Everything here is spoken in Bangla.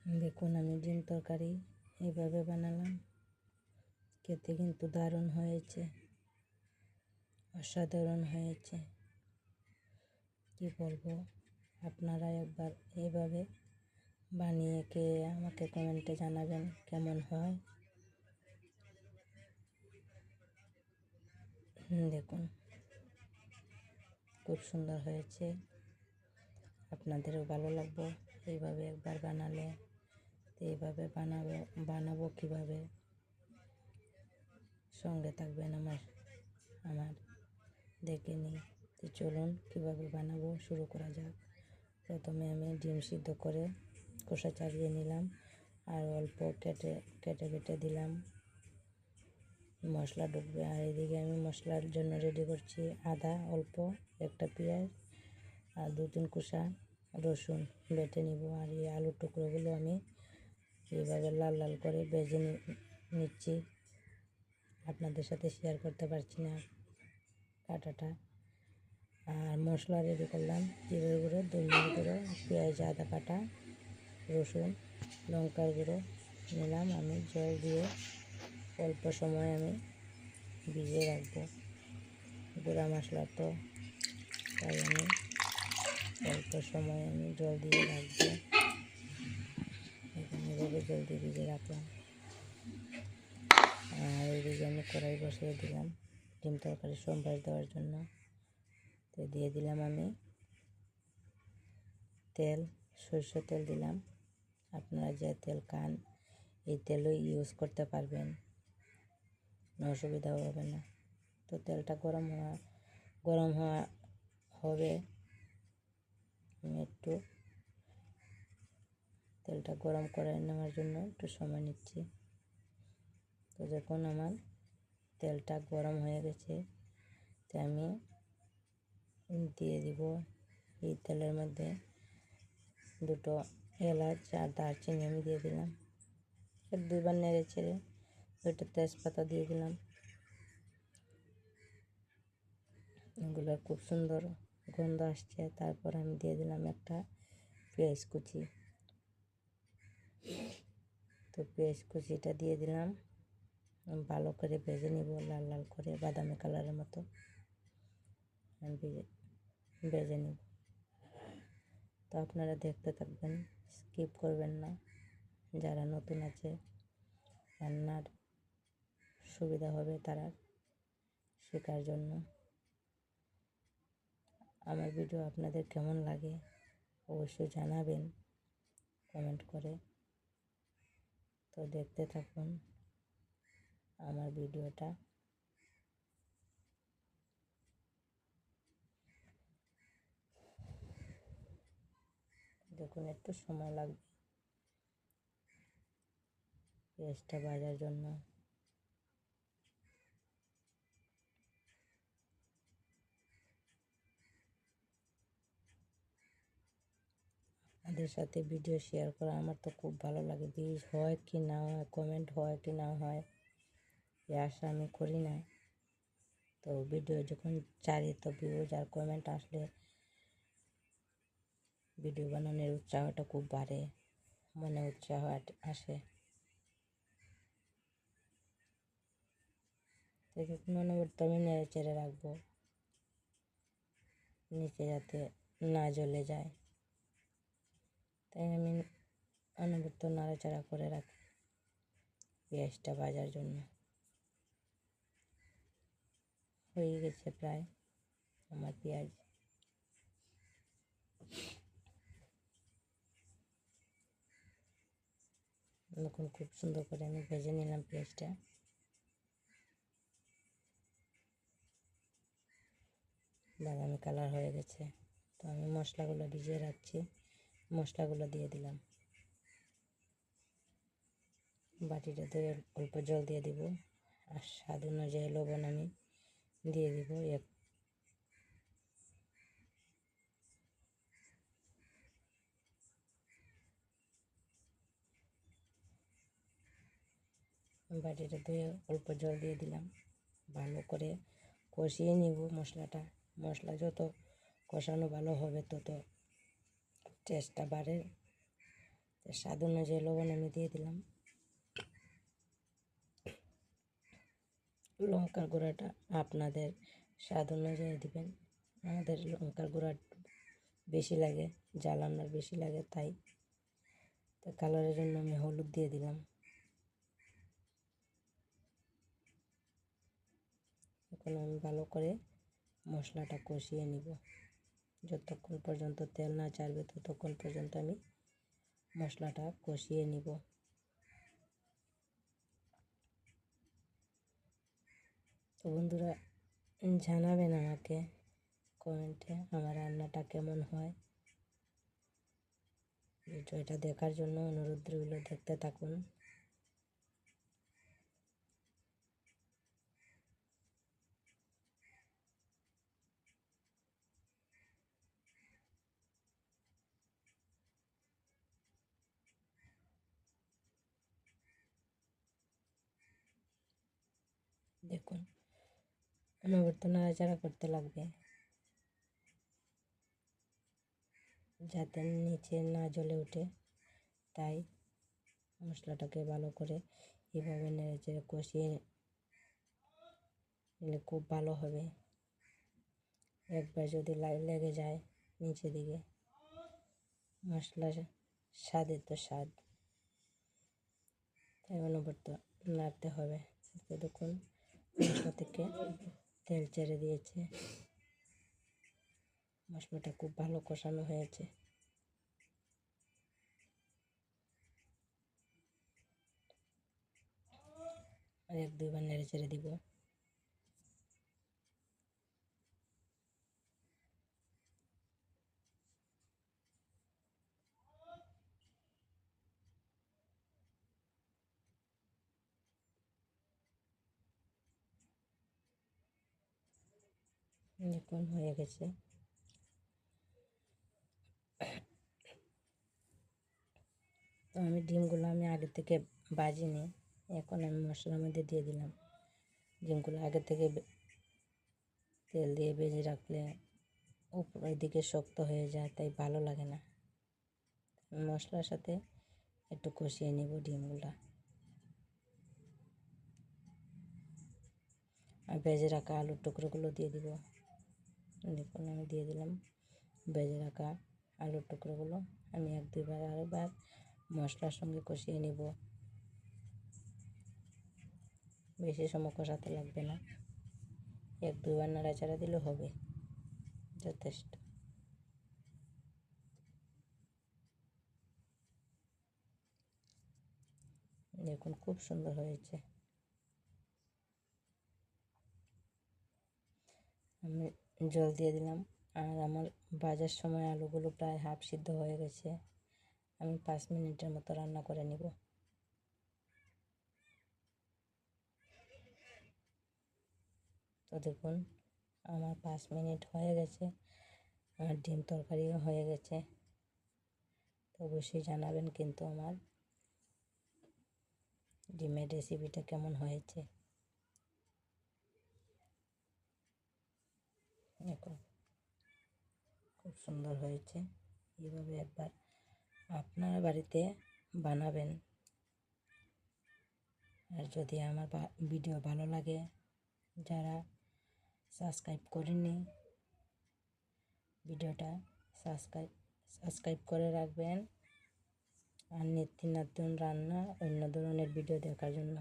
দেখুন আমি ডিম তরকারি এইভাবে বানালাম, খেতে কিন্তু দারুণ হয়েছে, অসাধারণ হয়েছে। কি বলবো, আপনারা একবার এইভাবে বানিয়ে খেয়ে আমাকে কমেন্টে জানাবেন কেমন হয়। দেখুন খুব সুন্দর হয়েছে, আপনাদেরও ভালো লাগবে এইভাবে একবার বানালে। এইভাবে বানাবো কিভাবে, সঙ্গে থাকবেন আমার দেখে নিই। তো চলুন কীভাবে বানাবো শুরু করা যাক। প্রথমে আমি ডিম সিদ্ধ করে কষা চালিয়ে নিলাম, আর অল্প কেটে কেটে দিলাম, মশলা ঢুকবে। আর এদিকে আমি মশলার জন্য রেডি করছি আদা অল্প, একটা পেঁয়াজ আর 2-3 কোয়া রসুন বেটে নিব। আর এই আলুর টুকরোগুলো আমি এইভাবে লাল লাল করে ভেজে নিচ্ছি, আপনাদের সাথে শেয়ার করতে পারছি না কাটাটা। আর মশলা রেডি করলাম, জিরের গুঁড়ো, ধনিয়ার গুঁড়ো, পেঁয়াজ, আদা বাটা, রসুন, লঙ্কার গুঁড়ো নিলাম। আমি জল দিয়ে অল্প সময় আমি ভিজিয়ে রাখবো, গুঁড়া মশলা তো, তাই আমি অল্প সময় আমি জল দিয়ে রাখবো। এখানে এভাবে জল দিয়ে ভিজিয়ে রাখলাম। আর এদিকে আমি কড়াই বসিয়ে দিলাম ডিম তরকারি সম্বাস দেওয়ার জন্য। তো দিয়ে দিলাম আমি তেল, সরষের তেল দিলাম। আপনারা যে তেল খান এই তেলও ইউজ করতে পারবেন, অসুবিধা হবে না। তো তেলটা গরম হবে। আমি একটু তেলটা গরম করে নেওয়ার জন্য একটু সময় নিচ্ছি। তো যখন আমার তেলটা গরম হয়ে গেছে, তো আমি দিয়ে দিব এই তেলের মধ্যে 2 এলাচ আর দারচিনি আমি দিয়ে দিলাম। 2বার নেড়ে ছেড়ে 2টা তেজপাতা দিয়ে দিলাম। এগুলো খুব সুন্দর গন্ধ আসছে। তারপর আমি দিয়ে দিলাম একটা পেঁয়াজ কুচি। তো পেঁয়াজ কুচিটা দিয়ে দিলাম, ভালো করে ভেজে নিব, লাল লাল করে বাদামি কালারের মতো ভেজে নিব। তো আপনারা দেখতে থাকবেন, স্কিপ করবেন না। যারা নতুন আছে রান্নার সুবিধা হবে তারা শেখার জন্য। আমার ভিডিও আপনাদের কেমন লাগে অবশ্যই জানাবেন কমেন্ট করে। তো দেখতে থাকুন আমার ভিডিওটা। দেখুন একটু সময় লাগবে পেঁয়াজটা ভাজার জন্য। আপনাদের সাথে ভিডিও শেয়ার করা আমার তো খুব ভালো লাগে। ভিউজ হয় কি না হয়, কমেন্ট হয় কি না হয়, এ আশা আমি করি না। তো ভিডিও যখন ছাড়ি তো ভিউজ আর কমেন্ট আসলে ভিডিও বানানোর উৎসাহটা খুব বাড়ে, মনে উৎসাহ আসে। তো দেখুন অনবরত আমি নেড়ে চেড়ে রাখবো, নিচে যাতে না জ্বলে যায়। তাই আমি অনবরত নাড়াচাড়া করে রাখি পেঁয়াজটা ভাজার জন্য। হয়ে গেছে প্রায় আমার পেঁয়াজ। এখন খুব সুন্দর করে আমি ভেজে নিলাম পেঁয়াজটা। বাদামি কালার হয়ে গেছে। তো আমি মশলাগুলো ভিজিয়ে রাখছি, মশলাগুলো দিয়ে দিলাম। বাটিটা ধুয়ে অল্প জল দিয়ে দিব, আর স্বাদ অনুযায়ী লবণ আমি দিয়ে দিব। বাটিটা ধুয়ে অল্প জল দিয়ে দিলাম, ভালো করে কষিয়ে নিব মশলাটা। মশলা যত কষানো ভালো হবে তত টেস্টটা বাড়ে, তো স্বাদ অনুযায়ী লবণ আমি দিয়ে দিলাম। লঙ্কার গুঁড়াটা আপনাদের স্বাদ অনুযায়ী দিবেন। আমাদের লঙ্কার গুঁড়া বেশি লাগে, ঝাল রান্নার বেশি লাগে, তাই তো কালারের জন্য আমি হলুদ দিয়ে দিলাম। এখন আমি ভালো করে মশলাটা কষিয়ে নিব। যতক্ষণ পর্যন্ত তেল না ছাড়বে ততক্ষণ পর্যন্ত আমি মশলাটা কষিয়ে নিব। তো বন্ধুরা, জানাবেন আমাকে কমেন্টে আমার রান্নাটা কেমন হয়। ভিডিওটা দেখার জন্য অনুরোধ রইল, দেখতে থাকুন। দেখুন, অনবরত নাড়াচাড়া করতে লাগবে যাতে নিচে না জ্বলে ওঠে। তাই মশলাটাকে ভালো করে এভাবে নেড়েচেড়ে কষিয়ে নিলে খুব ভালো হবে। একবার যদি লেগে যায় নিচে দিকে, মশলার স্বাদের তো স্বাদ, তাই অনবরত নাড়তে হবে। দেখুন, মশলা থেকে তেল ছেড়ে দিয়েছে, মশলাটা খুব ভালো কষানো হয়েছে। আর 1-2 বার নেড়ে ছেড়ে দিব। দেখুন হয়ে গেছে। তো আমি ডিমগুলো আগে থেকে ভাজিনি, এখন আমি মশলার মধ্যে দিয়ে দিলাম। ডিমগুলো আগে থেকে তেল দিয়ে ভেজে রাখলে উপরের দিকে শক্ত হয়ে যায়, তাই ভালো লাগে না। মশলার সাথে একটু কষিয়ে নেব ডিমগুলো। আর ভেজে রাখা আলুর টুকরোগুলো দিয়ে দিব। দেখুন আমি দিয়ে দিলাম ভেজে রাখা আলুর টুকরোগুলো। আমি 1-2 বার আরেকবার মশলার সঙ্গে কষিয়ে নেব। বেশি সময় কষাতে লাগবে না, 1-2 বার নাড়াচাড়া দিলে হবে, যথেষ্ট। দেখুন খুব সুন্দর হয়েছে। আমি জল দিয়ে দিলাম। আর আমার ভাজার সময় আলুগুলো প্রায় হাফ সিদ্ধ হয়ে গেছে। আমি 5 মিনিটের মতো রান্না করে নিব। তো দেখুন আমার 5 মিনিট হয়ে গেছে, আমার ডিম তরকারিও হয়ে গেছে। তো অবশ্যই জানাবেন কিন্তু আমার ডিমের রেসিপিটা কেমন হয়েছে। দেখুন খুব সুন্দর হয়েছে। এইভাবে একবার আপনারা বাড়িতে বানাবেন। আর যদি আমার ভিডিও ভালো লাগে, যারা সাবস্ক্রাইব করেননি ভিডিওটা সাবস্ক্রাইব করে রাখবেন। আর নিত্য নতুন রান্না অন্য ধরনের ভিডিও দেখার জন্য।